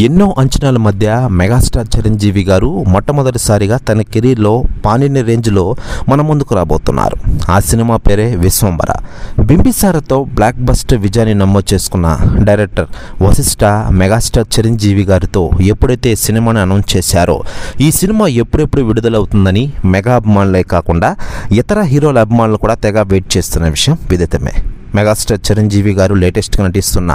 ఎన్నో అంచనాల మధ్య మెగాస్టార్ చిరంజీవి గారు మొట్టమొదటిసారిగా తన కెరీర్లో పానిని రేంజ్లో మన ముందుకు రాబోతున్నారు. ఆ సినిమా పేరే విశ్వంబర. బింబిసారతో బ్లాక్ బస్టర్ విజయాన్ని నమోదు చేసుకున్న డైరెక్టర్ వశిష్ఠ మెగాస్టార్ చిరంజీవి గారితో ఎప్పుడైతే సినిమాని అనౌన్స్ చేశారో ఈ సినిమా ఎప్పుడెప్పుడు విడుదలవుతుందని మెగా అభిమానులే కాకుండా ఇతర హీరోల అభిమానులు కూడా తెగ వెయిట్ చేస్తున్న విషయం విదితమే. మెగాస్టార్ చిరంజీవి గారు లేటెస్ట్గా నటిస్తున్న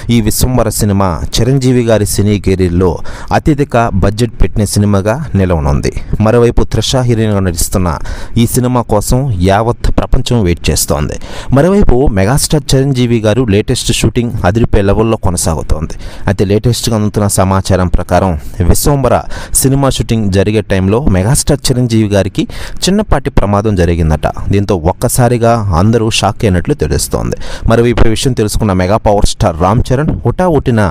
ఈ విశ్వంబర సినిమా చిరంజీవి గారి సినీ కెరీర్లో అత్యధిక బడ్జెట్ పెట్టిన సినిమాగా నిలవనుంది. మరోవైపు త్రిష హీరోయిన్గా నటిస్తున్న ఈ సినిమా కోసం యావత్ ప్రపంచం వెయిట్ చేస్తోంది. మరోవైపు మెగాస్టార్ చిరంజీవి గారు లేటెస్ట్ షూటింగ్ అదిరిపోయే లెవెల్లో కొనసాగుతోంది. అయితే లేటెస్ట్గా అందుతున్న సమాచారం ప్రకారం విశ్వంబర సినిమా షూటింగ్ జరిగే టైంలో మెగాస్టార్ చిరంజీవి గారికి చిన్నపాటి ప్రమాదం జరిగిందట. దీంతో ఒక్కసారిగా అందరూ షాక్ అయినట్లు తెలుస్తోంది. మరోవైపు ఈ విషయం తెలుసుకున్న mega power star Ram Charan హుటాహుటిన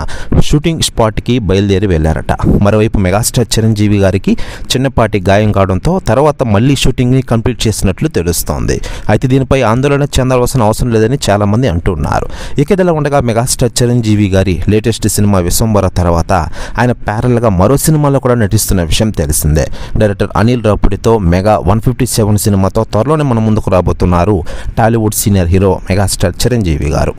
షూటింగ్ స్పాట్కి బయలుదేరి వెళ్లారట. మరోవైపు మెగాస్టార్ చిరంజీవి గారికి చిన్నపాటి గాయం కావడంతో తర్వాత మళ్లీ షూటింగ్ని కంప్లీట్ చేసినట్లు తెలుస్తోంది. అయితే దీనిపై ఆందోళన చెందవలసిన అవసరం లేదని చాలా మంది అంటున్నారు. ఇక ఇదిలా ఉండగా మెగాస్టార్ చిరంజీవి గారి లేటెస్ట్ సినిమా విశ్వంబర తర్వాత ఆయన ప్యారల్గా మరో సినిమాలో కూడా నటిస్తున్న విషయం తెలిసిందే. డైరెక్టర్ అనిల్ రావుపూడితో మెగా 157 సినిమాతో త్వరలోనే మన ముందుకు రాబోతున్నారు Tollywood senior hero megastar Chiranjeevi గారు.